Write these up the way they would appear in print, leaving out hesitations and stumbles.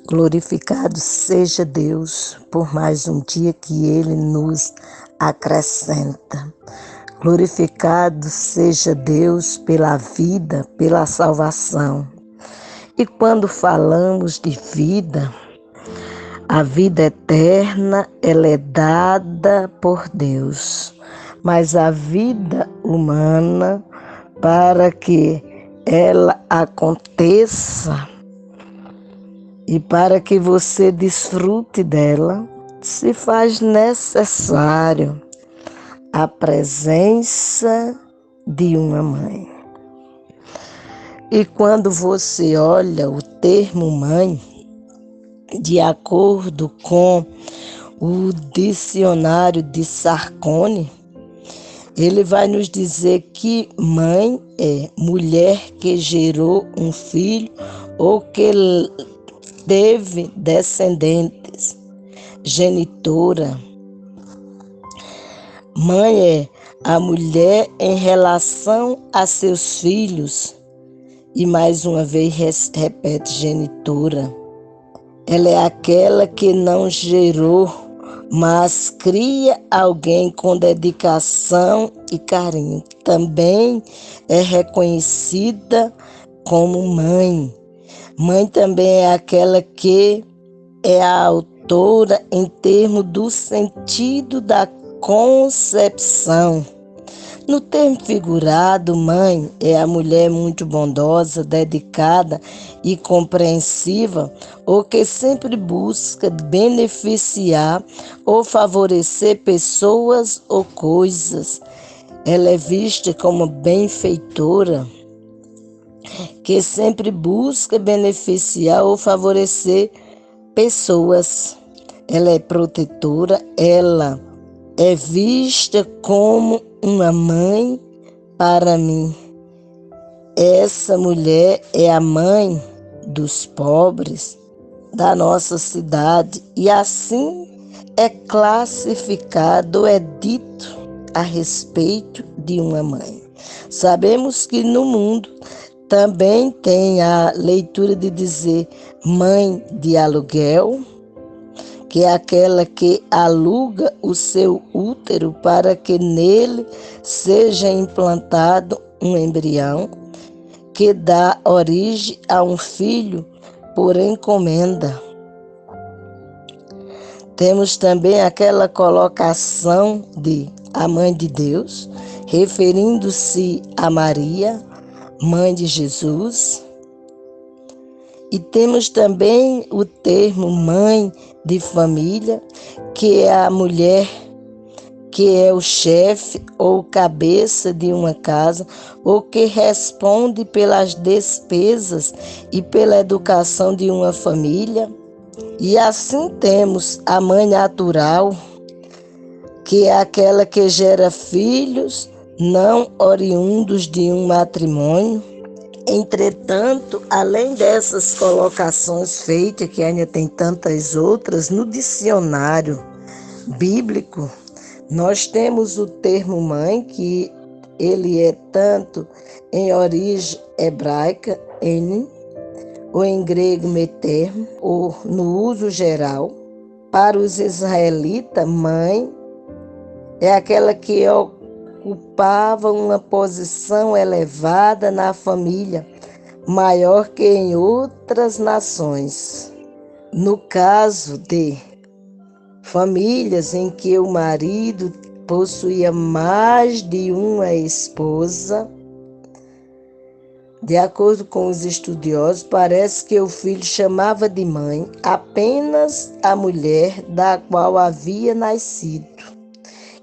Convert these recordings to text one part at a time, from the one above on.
Glorificado seja Deus por mais um dia que Ele nos acrescenta. Glorificado seja Deus pela vida, pela salvação. E quando falamos de vida, a vida eterna, ela é dada por Deus. Mas a vida humana, para que ela aconteça e para que você desfrute dela, se faz necessário a presença de uma mãe. E quando você olha o termo mãe, de acordo com o dicionário de Sarcone, ele vai nos dizer que mãe é mulher que gerou um filho ou que teve descendentes. Genitora. Mãe é a mulher em relação a seus filhos. E mais uma vez repete, genitora. Ela é aquela que não gerou, mas cria alguém com dedicação e carinho. Também é reconhecida como mãe. Mãe também é aquela que é a autora em termos do sentido da concepção. No termo figurado, mãe é a mulher muito bondosa, dedicada e compreensiva, ou que sempre busca beneficiar ou favorecer pessoas ou coisas. Ela é vista como benfeitora, que sempre busca beneficiar ou favorecer pessoas. Ela é protetora, ela é vista como uma mãe para mim. Essa mulher é a mãe dos pobres da nossa cidade e assim é classificado, é dito a respeito de uma mãe. Sabemos que no mundo também tem a leitura de dizer mãe de aluguel, que é aquela que aluga o seu útero para que nele seja implantado um embrião que dá origem a um filho por encomenda. Temos também aquela colocação de a mãe de Deus, referindo-se a Maria, mãe de Jesus. E temos também o termo mãe de família, que é a mulher que é o chefe ou cabeça de uma casa, ou que responde pelas despesas e pela educação de uma família. E assim temos a mãe natural, que é aquela que gera filhos não oriundos de um matrimônio. Entretanto, além dessas colocações feitas, que ainda tem tantas outras, no dicionário bíblico, nós temos o termo mãe, que ele é tanto em origem hebraica, en, ou em grego meter, ou no uso geral. Para os israelitas, mãe é aquela que ocupava uma posição elevada na família, maior que em outras nações. No caso de famílias em que o marido possuía mais de uma esposa, de acordo com os estudiosos, parece que o filho chamava de mãe apenas a mulher da qual havia nascido,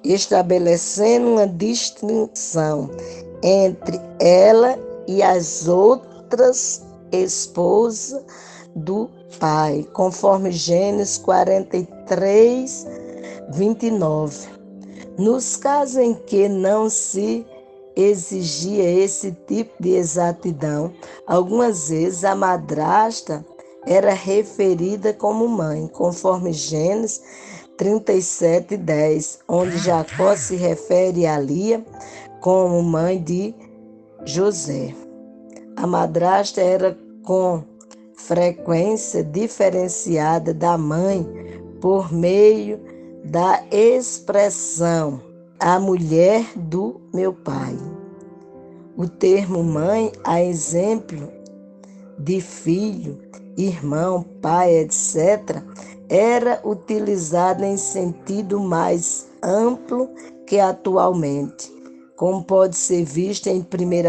estabelecendo uma distinção entre ela e as outras esposas do pai, conforme Gênesis 43, 29. Nos casos em que não se exigia esse tipo de exatidão, algumas vezes a madrasta era referida como mãe, conforme Gênesis 37, 10, onde Jacó se refere a Lia como mãe de José. A madrasta era com frequência diferenciada da mãe por meio da expressão a mulher do meu pai. O termo mãe, a exemplo de filho, irmão, pai, etc., era utilizado em sentido mais amplo que atualmente, como pode ser visto em 1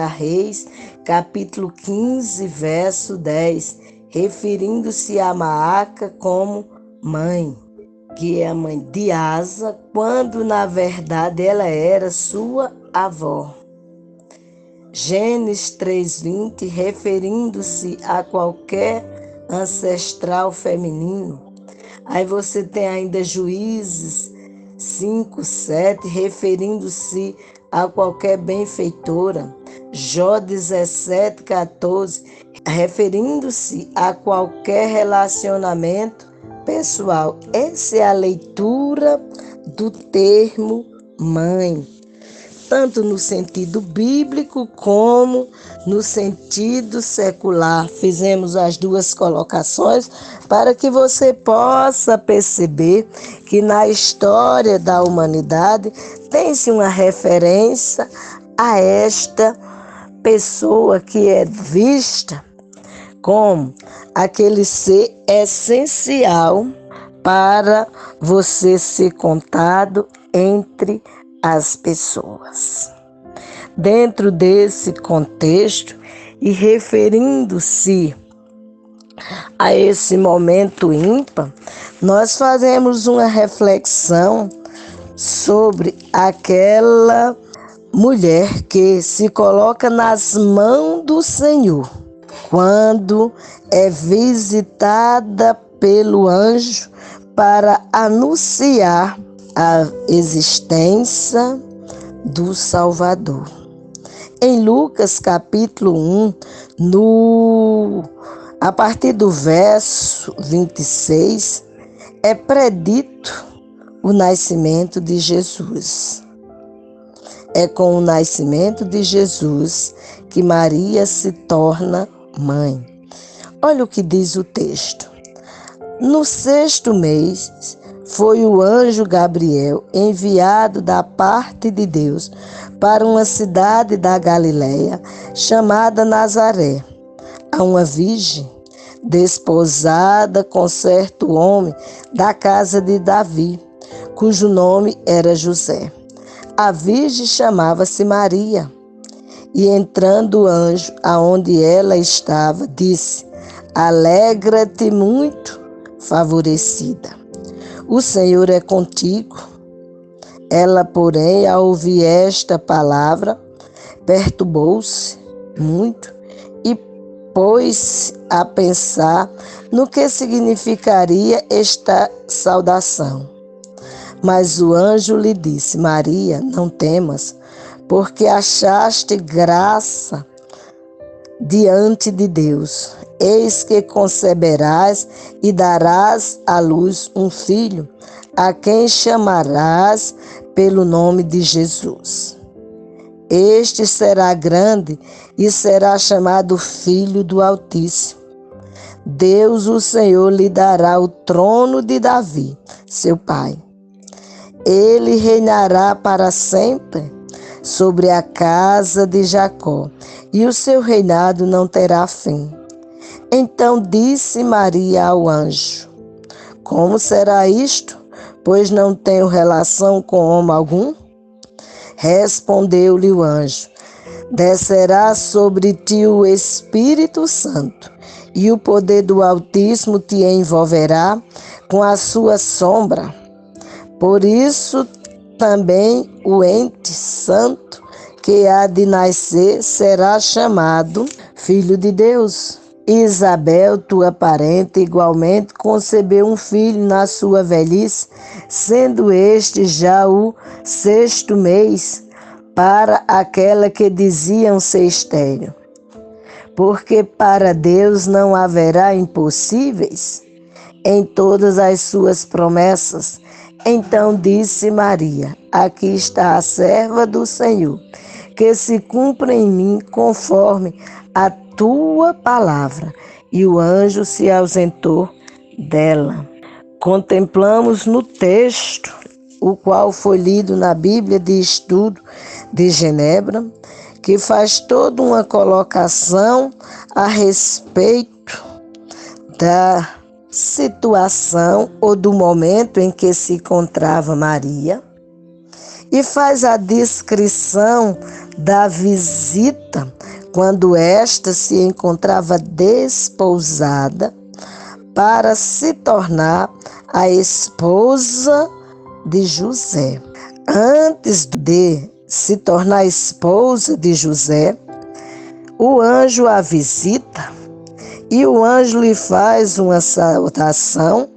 Reis, capítulo 15, verso 10, referindo-se a Maaca como mãe, que é a mãe de Asa, quando na verdade ela era sua avó. Gênesis 3:20, referindo-se a qualquer ancestral feminino. Aí você tem ainda Juízes 5:7, referindo-se a qualquer benfeitora. Jó 17:14, referindo-se a qualquer relacionamento pessoal. Essa é a leitura do termo mãe, tanto no sentido bíblico como no sentido secular. Fizemos as duas colocações para que você possa perceber que na história da humanidade tem-se uma referência a esta pessoa que é vista como aquele ser essencial para você ser contado entre as pessoas. Dentro desse contexto e referindo-se a esse momento ímpar, nós fazemos uma reflexão sobre aquela mulher que se coloca nas mãos do Senhor quando é visitada pelo anjo para anunciar a existência do Salvador. Em Lucas capítulo 1, a partir do verso 26, é predito o nascimento de Jesus. É com o nascimento de Jesus que Maria se torna mãe. Olha o que diz o texto. No 6º mês, foi o anjo Gabriel enviado da parte de Deus para uma cidade da Galileia chamada Nazaré, a uma virgem desposada com certo homem da casa de Davi, cujo nome era José. A virgem chamava-se Maria. E entrando o anjo aonde ela estava, disse: Alegra-te muito, favorecida. O Senhor é contigo. Ela, porém, ao ouvir esta palavra, perturbou-se muito e pôs-se a pensar no que significaria esta saudação. Mas o anjo lhe disse: Maria, não temas, porque achaste graça diante de Deus. Eis que conceberás e darás à luz um filho, a quem chamarás pelo nome de Jesus. Este será grande e será chamado Filho do Altíssimo. Deus, o Senhor, lhe dará o trono de Davi, seu pai. Ele reinará para sempre sobre a casa de Jacó, e o seu reinado não terá fim. Então disse Maria ao anjo: Como será isto? Pois não tenho relação com homem algum. Respondeu-lhe o anjo: Descerá sobre ti o Espírito Santo, e o poder do Altíssimo te envolverá com a sua sombra. Por isso também o ente santo que há de nascer será chamado Filho de Deus. Isabel, tua parente, igualmente concebeu um filho na sua velhice, sendo este já o 6º mês, para aquela que diziam ser estéril. Porque para Deus não haverá impossíveis em todas as suas promessas. Então disse Maria: Aqui está a serva do Senhor, que se cumpra em mim conforme a tua palavra. e o anjo se ausentou dela. Contemplamos no texto, o qual foi lido na Bíblia de Estudo de Genebra, que faz toda uma colocação a respeito da situação ou do momento em que se encontrava Maria e faz a descrição da visita quando esta se encontrava desposada para se tornar a esposa de José. Antes de se tornar esposa de José, o anjo a visita e o anjo lhe faz uma saudação,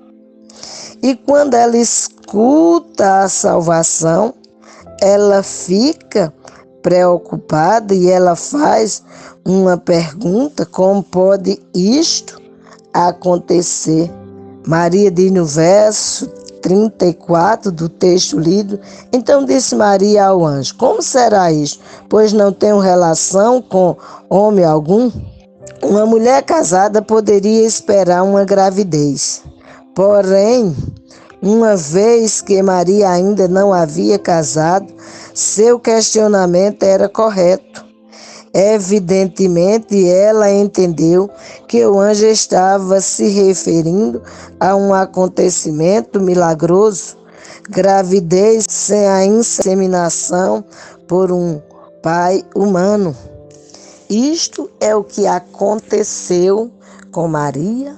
e quando ela escuta a salvação, ela fica preocupada e ela faz uma pergunta: como pode isto acontecer? Maria diz no verso 34 do texto lido: então disse Maria ao anjo: como será isto? Pois não tenho relação com homem algum. Uma mulher casada poderia esperar uma gravidez. Porém, uma vez que Maria ainda não havia casado, seu questionamento era correto. Evidentemente, ela entendeu que o anjo estava se referindo a um acontecimento milagroso, gravidez sem a inseminação por um pai humano. Isto é o que aconteceu com Maria,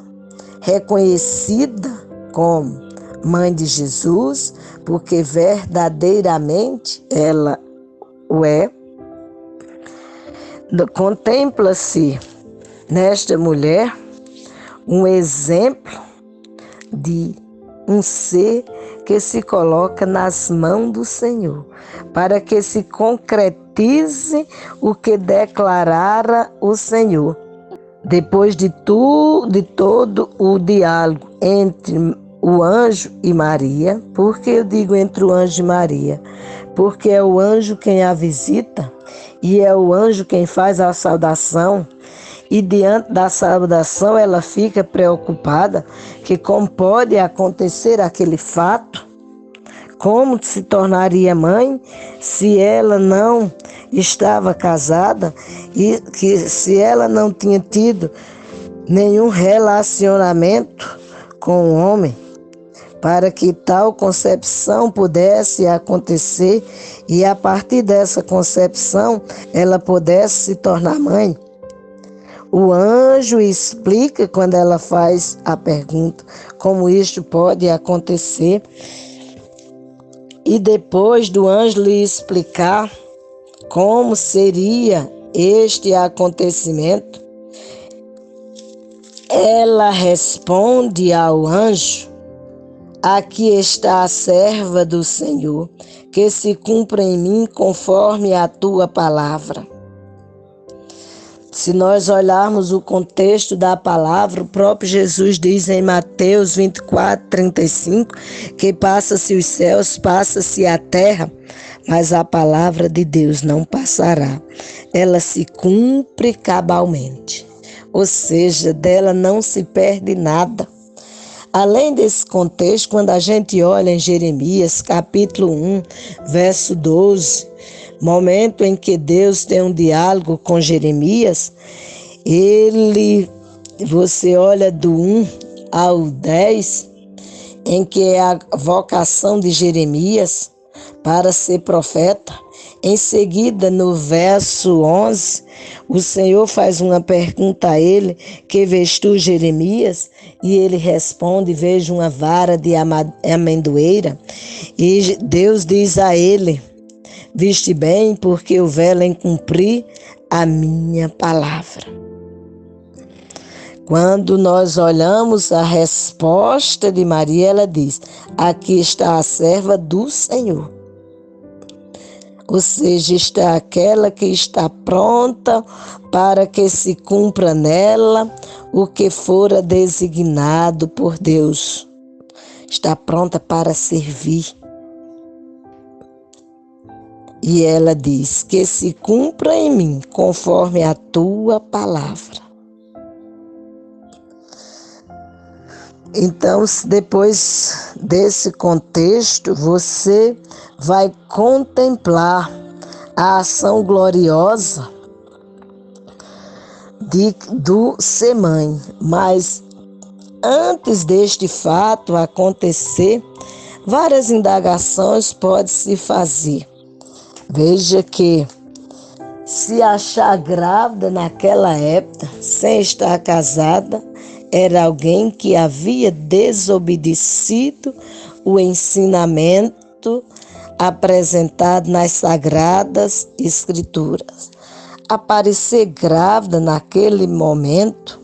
reconhecida como mãe de Jesus, porque verdadeiramente ela o é. Contempla-se nesta mulher um exemplo de um ser que se coloca nas mãos do Senhor, para que se concretize o que declarara o Senhor. Depois de todo o diálogo entre o anjo e Maria, por que eu digo entre o anjo e Maria? Porque é o anjo quem a visita e é o anjo quem faz a saudação, e diante da saudação ela fica preocupada que como pode acontecer aquele fato, como se tornaria mãe se ela não estava casada e que se ela não tinha tido nenhum relacionamento com o homem, para que tal concepção pudesse acontecer e a partir dessa concepção ela pudesse se tornar mãe. O anjo explica quando ela faz a pergunta como isto pode acontecer, e depois do anjo lhe explicar como seria este acontecimento, ela responde ao anjo: aqui está a serva do Senhor, que se cumpra em mim conforme a tua palavra. Se nós olharmos o contexto da palavra, o próprio Jesus diz em Mateus 24, 35, que passa-se os céus, passa-se a terra, mas a palavra de Deus não passará. Ela se cumpre cabalmente, ou seja, dela não se perde nada. Além desse contexto, quando a gente olha em Jeremias, capítulo 1, verso 12, momento em que Deus tem um diálogo com Jeremias, você olha do 1 ao 10, em que é a vocação de Jeremias para ser profeta. Em seguida, no verso 11, o Senhor faz uma pergunta a ele: que vês tu, Jeremias? E ele responde: vejo uma vara de amendoeira. E Deus diz a ele: viste bem, porque eu velo em cumprir a minha palavra. Quando nós olhamos a resposta de Maria, ela diz: aqui está a serva do Senhor. Ou seja, está aquela que está pronta para que se cumpra nela o que fora designado por Deus. Está pronta para servir. E ela diz: que se cumpra em mim conforme a tua palavra. Então, depois desse contexto, você vai contemplar a ação gloriosa do ser mãe. Mas antes deste fato acontecer, várias indagações podem se fazer. Veja que se achar grávida naquela época, sem estar casada, era alguém que havia desobedecido o ensinamento apresentado nas Sagradas Escrituras. Aparecer grávida naquele momento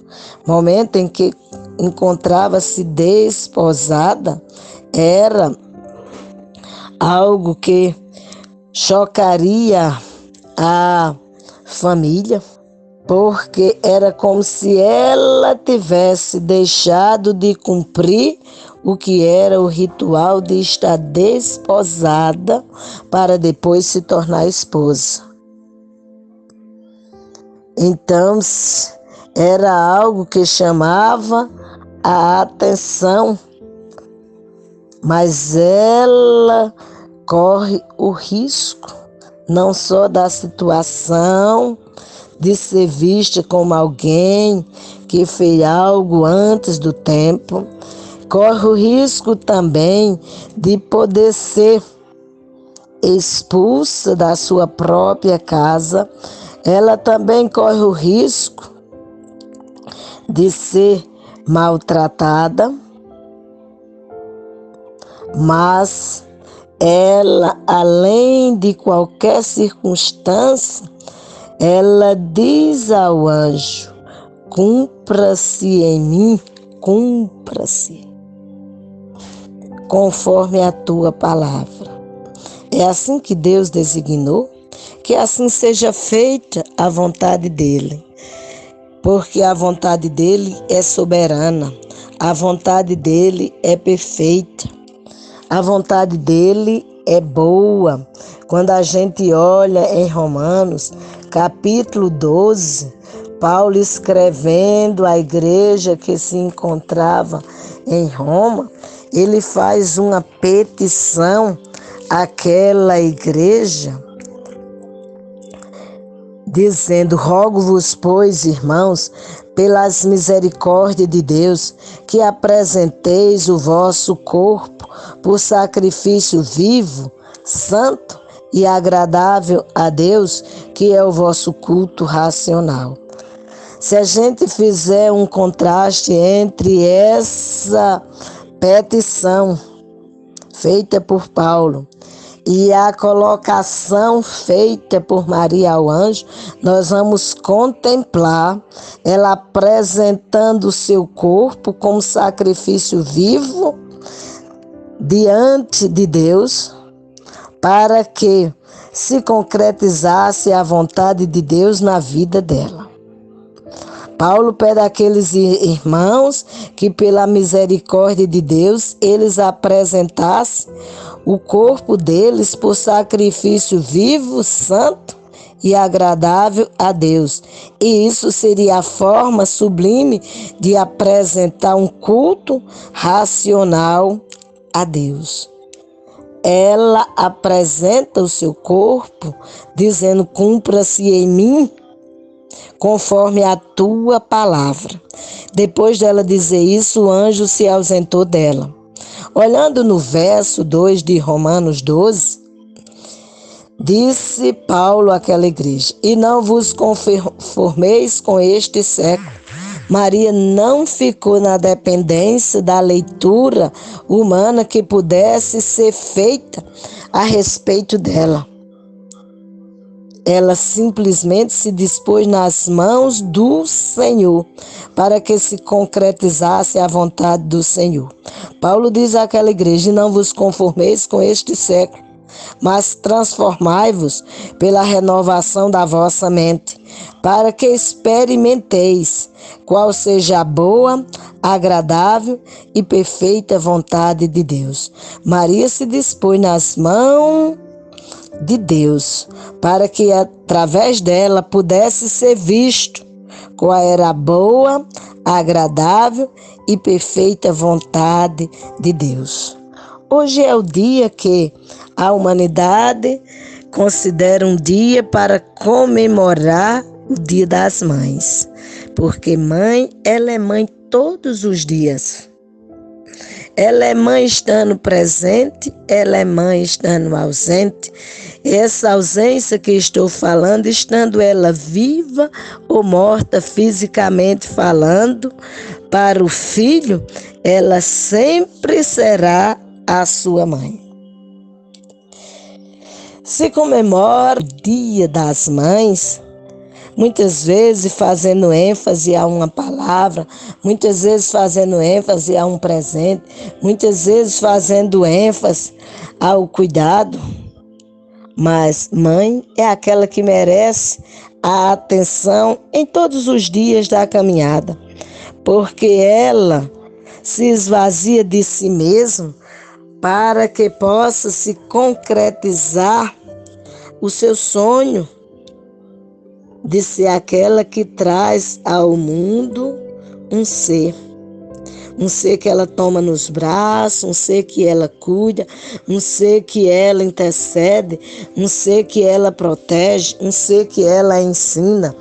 em que encontrava-se desposada, era algo que chocaria a família, porque era como se ela tivesse deixado de cumprir o que era o ritual de estar desposada para depois se tornar esposa. Então, era algo que chamava a atenção, mas ela corre o risco não só da situação de ser vista como alguém que fez algo antes do tempo, corre o risco também de poder ser expulsa da sua própria casa. Ela também corre o risco de ser maltratada, mas ela, além de qualquer circunstância, ela diz ao anjo: cumpra-se em mim, cumpra-se, conforme a tua palavra. É assim que Deus designou, que assim seja feita a vontade dele, porque a vontade dele é soberana, a vontade dele é perfeita, a vontade dele é boa. Quando a gente olha em Romanos, capítulo 12, Paulo escrevendo à igreja que se encontrava em Roma, ele faz uma petição àquela igreja, dizendo: rogo-vos, pois, irmãos, pelas misericórdias de Deus, que apresenteis o vosso corpo por sacrifício vivo, santo e agradável a Deus, que é o vosso culto racional. Se a gente fizer um contraste entre essa petição feita por Paulo e a colocação feita por Maria ao anjo, nós vamos contemplar ela apresentando o seu corpo como sacrifício vivo diante de Deus, para que se concretizasse a vontade de Deus na vida dela. Paulo pede àqueles irmãos que, pela misericórdia de Deus, eles apresentassem o corpo deles por sacrifício vivo, santo e agradável a Deus. E isso seria a forma sublime de apresentar um culto racional a Deus. Ela apresenta o seu corpo dizendo: cumpra-se em mim conforme a tua palavra. Depois dela dizer isso, o anjo se ausentou dela. Olhando no verso 2 de Romanos 12, disse Paulo àquela igreja: e não vos conformeis com este século. Maria não ficou na dependência da leitura humana que pudesse ser feita a respeito dela. Ela simplesmente se dispôs nas mãos do Senhor para que se concretizasse a vontade do Senhor. Paulo diz àquela igreja: não vos conformeis com este século, mas transformai-vos pela renovação da vossa mente, para que experimenteis qual seja a boa, agradável e perfeita vontade de Deus. Maria se dispôs nas mãos de Deus, para que através dela pudesse ser visto qual era a boa, agradável e perfeita vontade de Deus. Hoje é o dia que a humanidade considera um dia para comemorar o Dia das Mães, porque mãe, ela é mãe todos os dias. Ela é mãe estando presente, ela é mãe estando ausente. Essa ausência que estou falando, estando ela viva ou morta fisicamente falando, para o filho, ela sempre será a sua mãe. Se comemora o Dia das Mães, muitas vezes fazendo ênfase a uma palavra, muitas vezes fazendo ênfase a um presente, muitas vezes fazendo ênfase ao cuidado. Mas mãe é aquela que merece a atenção em todos os dias da caminhada, porque ela se esvazia de si mesma para que possa se concretizar o seu sonho de ser aquela que traz ao mundo um ser que ela toma nos braços, um ser que ela cuida, um ser que ela intercede, um ser que ela protege, um ser que ela ensina,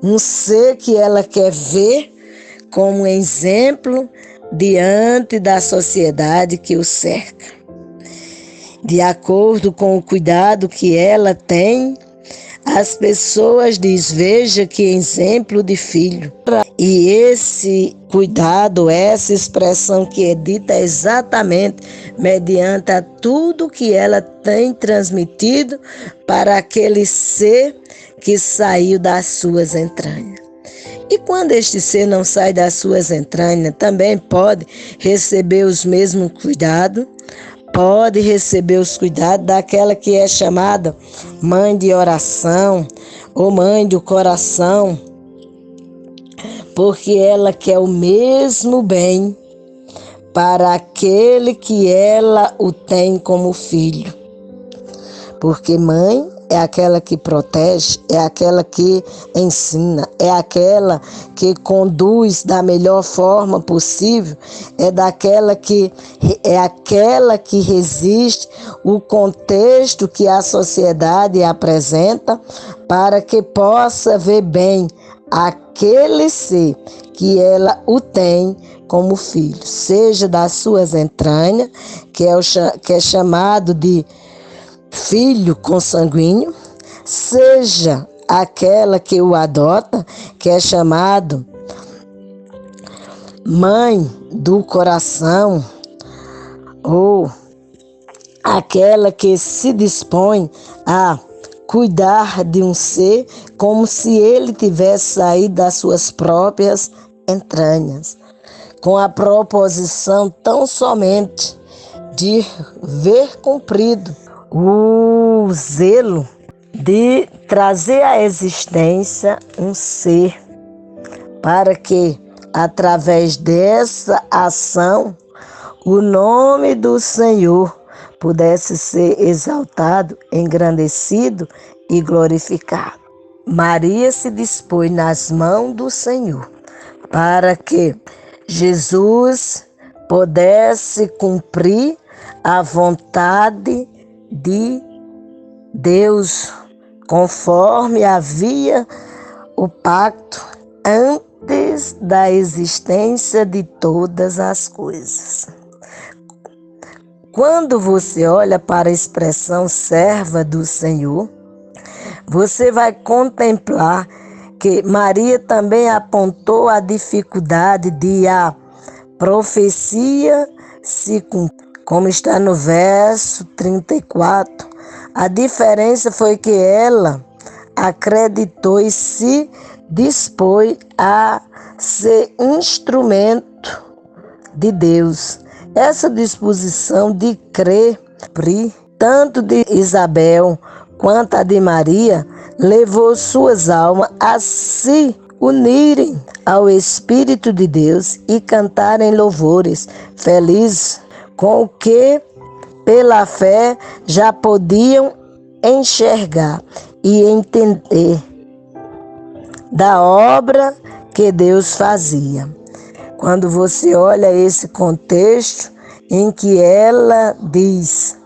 um ser que ela quer ver como exemplo diante da sociedade que o cerca. De acordo com o cuidado que ela tem, as pessoas dizem: veja que exemplo de filho. E esse cuidado, essa expressão que é dita exatamente mediante a tudo que ela tem transmitido para aquele ser que saiu das suas entranhas. E quando este ser não sai das suas entranhas, também pode receber os mesmos cuidados, pode receber os cuidados daquela que é chamada mãe de oração ou mãe do coração, porque ela quer o mesmo bem para aquele que ela o tem como filho. Porque mãe é aquela que protege, é aquela que ensina, é aquela que conduz da melhor forma possível, é aquela que resiste o contexto que a sociedade apresenta para que possa ver bem aquele ser que ela o tem como filho, seja das suas entranhas, que é chamado de filho consanguíneo, seja aquela que o adota, que é chamado mãe do coração, ou aquela que se dispõe a cuidar de um ser como se ele tivesse saído das suas próprias entranhas, com a proposição tão somente de ver cumprido o zelo de trazer à existência um ser, para que, através dessa ação, o nome do Senhor pudesse ser exaltado, engrandecido e glorificado. Maria se dispôs nas mãos do Senhor para que Jesus pudesse cumprir a vontade de Deus, conforme havia o pacto antes da existência de todas as coisas. Quando você olha para a expressão serva do Senhor, você vai contemplar que Maria também apontou a dificuldade de a profecia se cumprir, como está no verso 34. A diferença foi que ela acreditou e se dispôs a ser instrumento de Deus. Essa disposição de crer, tanto de Isabel quanto a de Maria, levou suas almas a se unirem ao Espírito de Deus e cantarem louvores felizes com o que, pela fé, já podiam enxergar e entender da obra que Deus fazia. Quando você olha esse contexto em que ela diz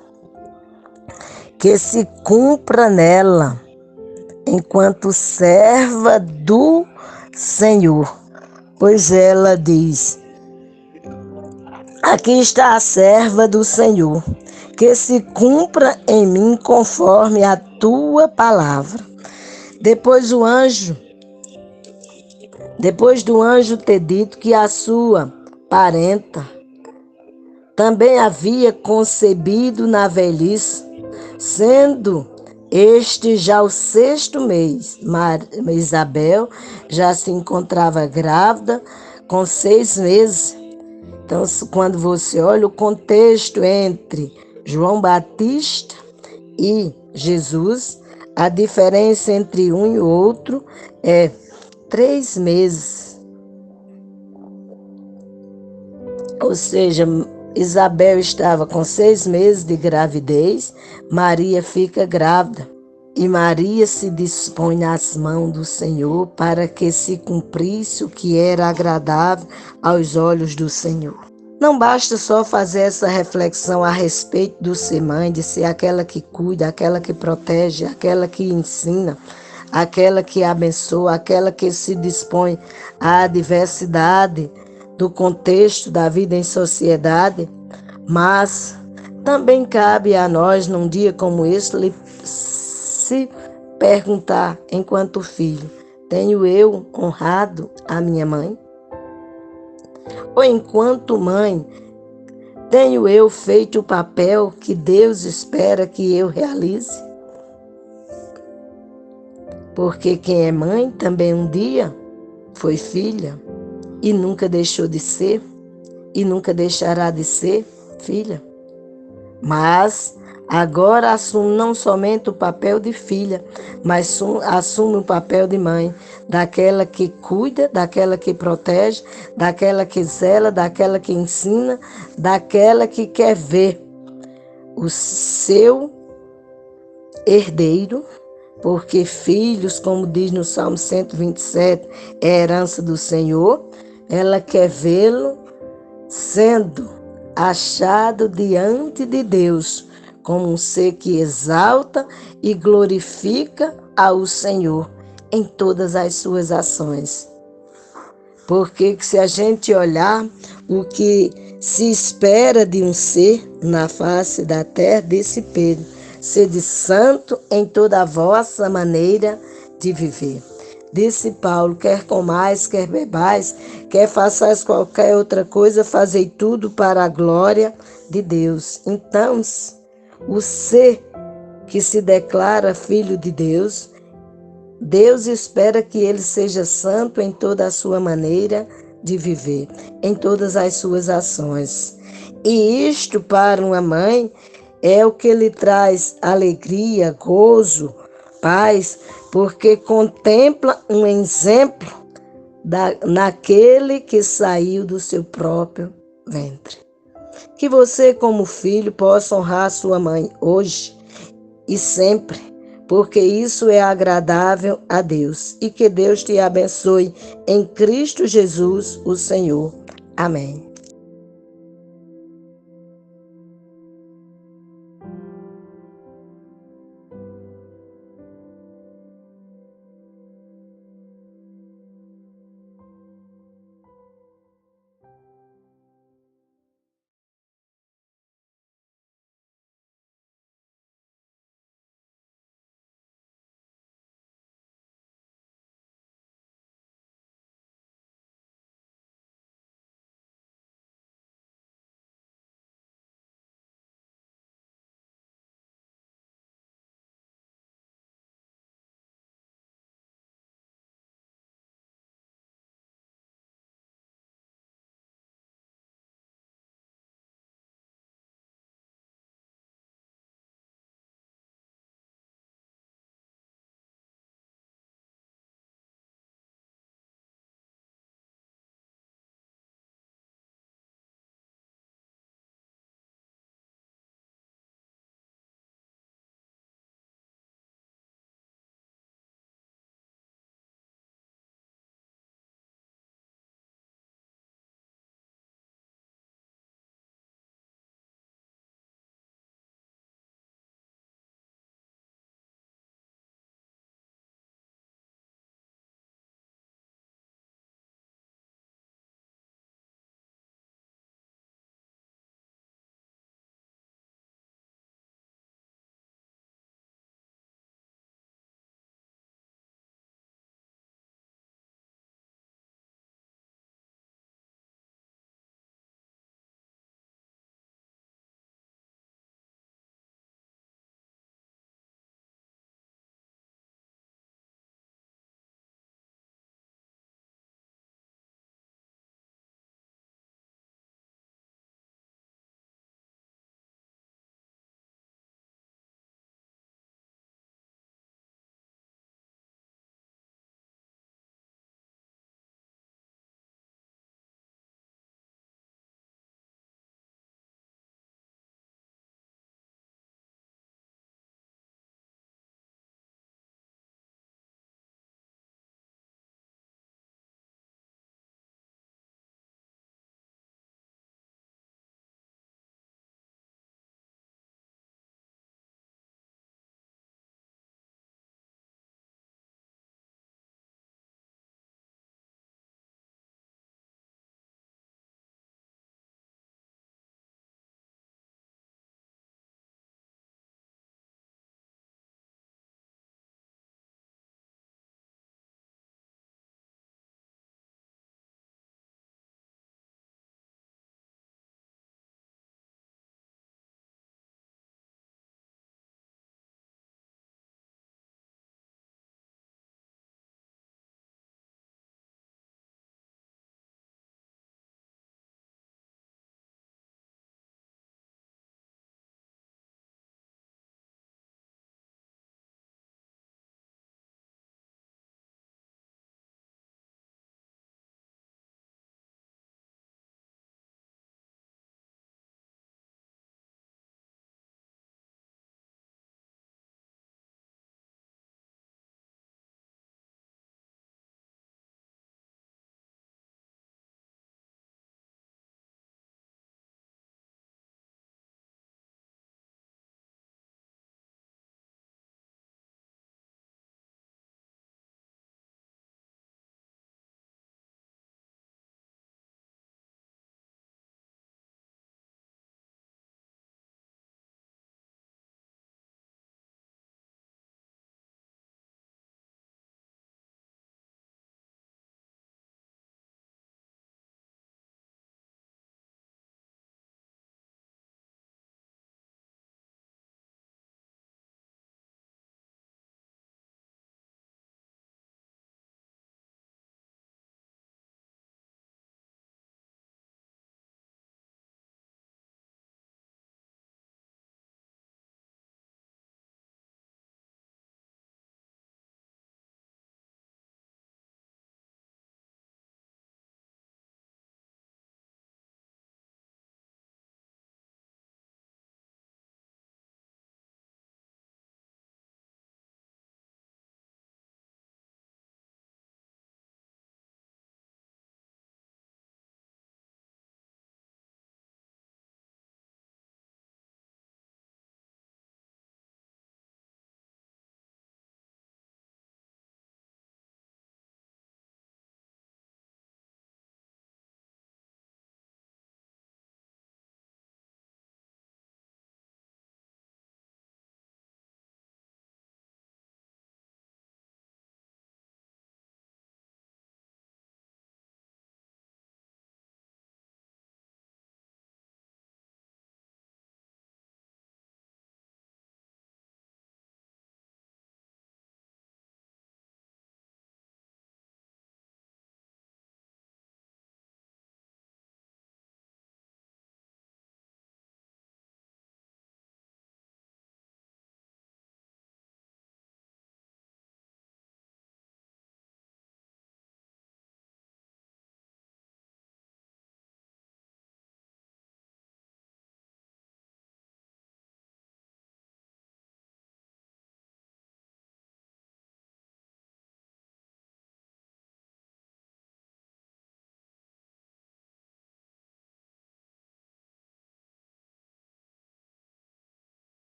que se cumpra nela enquanto serva do Senhor, pois ela diz: aqui está a serva do Senhor, que se cumpra em mim conforme a tua palavra. Depois do anjo ter dito que a sua parenta também havia concebido na velhice, sendo este já o 6º mês, Isabel já se encontrava grávida com 6 meses. Então, quando você olha o contexto entre João Batista e Jesus, a diferença entre um e o outro é 3 meses. Ou seja, Isabel estava com 6 meses de gravidez, Maria fica grávida. E Maria se dispõe nas mãos do Senhor para que se cumprisse o que era agradável aos olhos do Senhor. Não basta só fazer essa reflexão a respeito do ser mãe, de ser aquela que cuida, aquela que protege, aquela que ensina, aquela que abençoa, aquela que se dispõe à diversidade do contexto da vida em sociedade, mas também cabe a nós, num dia como este, se perguntar enquanto filho: tenho eu honrado a minha mãe? Ou enquanto mãe, tenho eu feito o papel que Deus espera que eu realize? Porque quem é mãe também um dia foi filha e nunca deixou de ser e nunca deixará de ser filha. Mas agora assume não somente o papel de filha, mas assume o papel de mãe, daquela que cuida, daquela que protege, daquela que zela, daquela que ensina, daquela que quer ver o seu herdeiro, porque filhos, como diz no Salmo 127, é herança do Senhor. Ela quer vê-lo sendo achado diante de Deus como um ser que exalta e glorifica ao Senhor em todas as suas ações. Porque se a gente olhar o que se espera de um ser na face da terra, disse Pedro: sede santo em toda a vossa maneira de viver. Disse Paulo: quer comais, quer bebais, quer façais qualquer outra coisa, fazei tudo para a glória de Deus. Então, o ser que se declara filho de Deus, Deus espera que ele seja santo em toda a sua maneira de viver, em todas as suas ações. E isto para uma mãe é o que lhe traz alegria, gozo, paz, porque contempla um exemplo naquele que saiu do seu próprio ventre. Que você, como filho, possa honrar sua mãe hoje e sempre, porque isso é agradável a Deus. E que Deus te abençoe em Cristo Jesus, o Senhor. Amém.